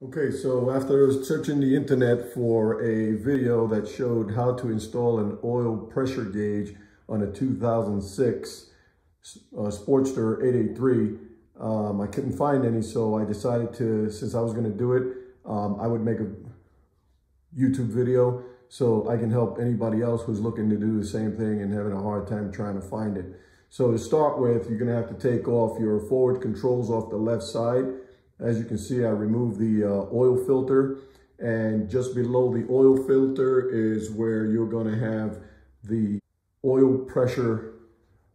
Okay, so after searching the internet for a video that showed how to install an oil pressure gauge on a 2006 Sportster 883, I couldn't find any, so I decided to, since I was going to do it, I would make a YouTube video so I can help anybody else who's looking to do the same thing and having a hard time trying to find it. So to start with, you're going to have to take off your forward controls off the left side. As you can see, I removed the oil filter, and just below the oil filter is where you're going to have the oil pressure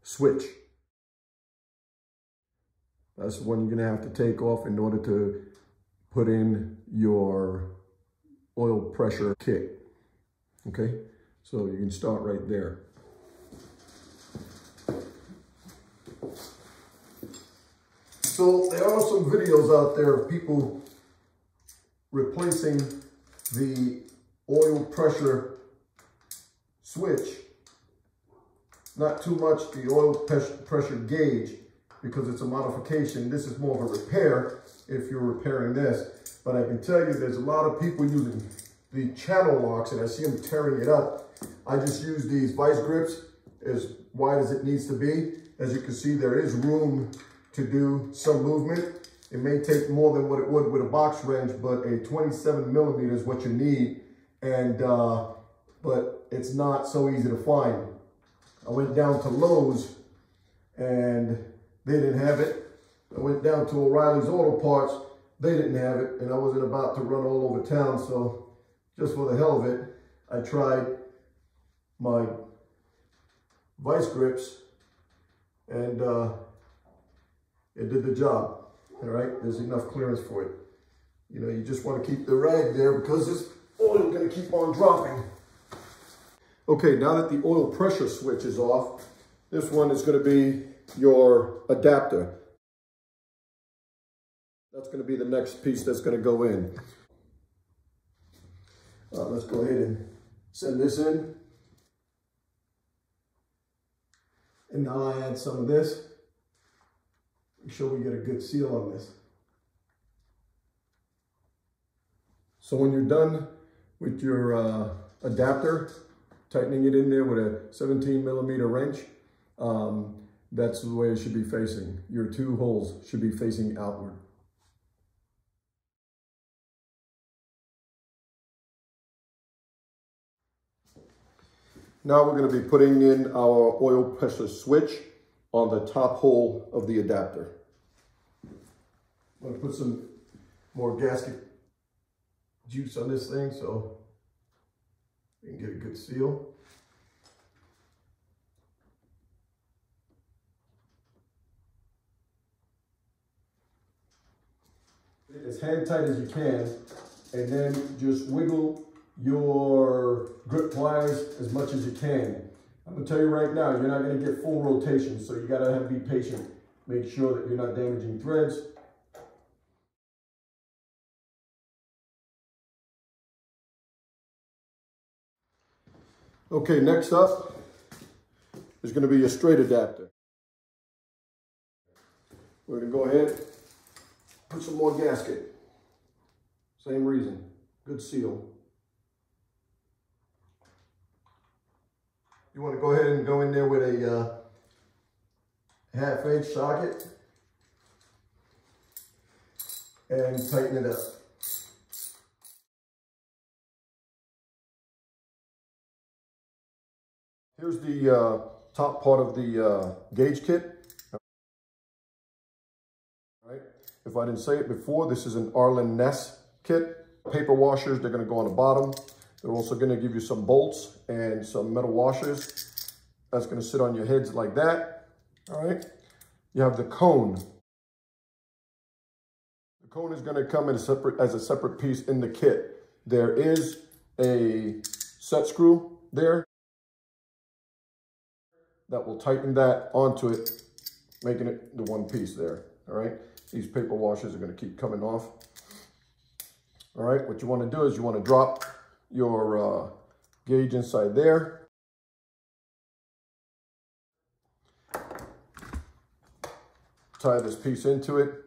switch. That's the one you're going to have to take off in order to put in your oil pressure kit. Okay, so you can start right there. So there are some videos out there of people replacing the oil pressure switch. Not too much the oil pressure gauge, because it's a modification. This is more of a repair if you're repairing this. But I can tell you there's a lot of people using the channel locks, and I see them tearing it up. I just use these vice grips as wide as it needs to be. As you can see, there is room to do some movement. It may take more than what it would with a box wrench, but a 27 millimeter is what you need. And but it's not so easy to find. I went down to Lowe's and they didn't have it. I went down to O'Reilly's Auto Parts, they didn't have it, and I wasn't about to run all over town, so just for the hell of it, I tried my vice grips, and it did the job. All right, there's enough clearance for it. You know, you just want to keep the rag there because this oil is going to keep on dropping. Okay, now that the oil pressure switch is off, this one is going to be your adapter. That's going to be the next piece that's going to go in. Let's go ahead and send this in. And now I add some of this. Make sure we get a good seal on this. So when you're done with your adapter, tightening it in there with a 17 millimeter wrench, that's the way it should be facing. Your two holes should be facing outward. Now we're going to be putting in our oil pressure switch on the top hole of the adapter. I'm going to put some more gasket juice on this thing so we can get a good seal. Get it as hand tight as you can, and then just wiggle your grip pliers as much as you can. I'm gonna tell you right now, you're not gonna get full rotation, so you gotta be patient. Make sure that you're not damaging threads. Okay, next up is gonna be your straight adapter. We're gonna go ahead, put some more gasket. Same reason, good seal. You want to go ahead and go in there with a 1/2 inch socket and tighten it up. Here's the top part of the gauge kit. All right. If I didn't say it before, this is an Arlen Ness kit. Paper washers, they're going to go on the bottom. They're also going to give you some bolts and some metal washers. That's going to sit on your heads like that. All right. You have the cone. The cone is going to come in as a separate piece in the kit. There is a set screw there that will tighten that onto it, making it the one piece there. All right. These paper washers are going to keep coming off. All right. What you want to do is you want to drop your gauge inside there. Tie this piece into it.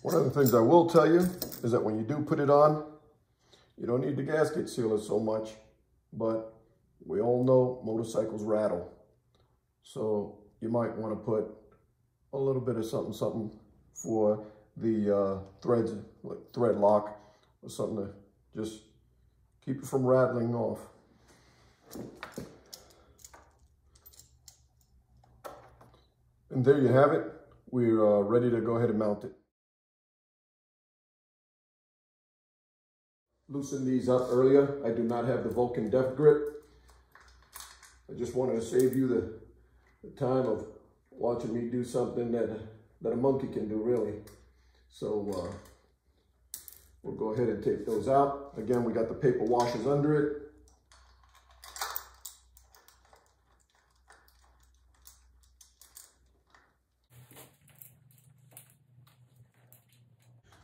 One of the things I will tell you is that when you do put it on, you don't need the gasket sealer so much, but we all know motorcycles rattle. So you might want to put a little bit of something for the threads, like thread lock or something to just keep it from rattling off. And there you have it. We're ready to go ahead and mount it. Loosened these up earlier. I do not have the Vulcan Def Grip. I just wanted to save you the time of watching me do something that a monkey can do, really. So we'll go ahead and take those out. Again, we got the paper washers under it.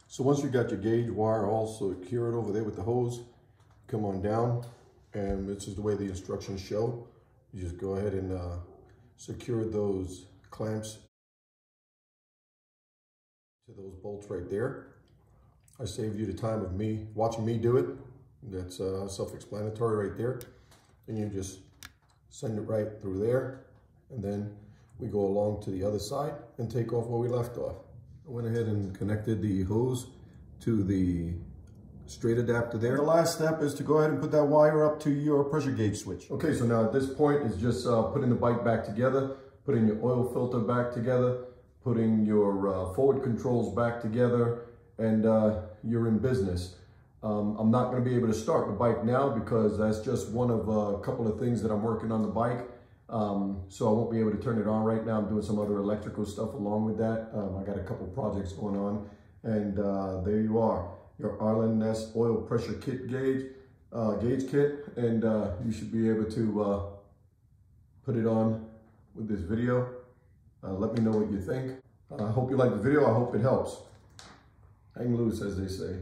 So once you got your gauge wire all secured over there with the hose, come on down, and this is the way the instructions show. You just go ahead and secure those clamps to those bolts right there. I saved you the time of watching me do it. That's self-explanatory right there. And you just send it right through there, and then we go along to the other side and take off where we left off. I went ahead and connected the hose to the straight adapter there. The last step is to go ahead and put that wire up to your pressure gauge switch. Okay, so now at this point is just putting the bike back together, putting your oil filter back together, putting your forward controls back together, and you're in business. I'm not going to be able to start the bike now because that's just one of a couple of things that I'm working on the bike. So I won't be able to turn it on right now. I'm doing some other electrical stuff along with that. I got a couple projects going on, and there you are, your Arlen-Ness oil pressure kit gauge kit, and you should be able to put it on with this video. Let me know what you think. I hope you like the video. I hope it helps. Hang loose, as they say.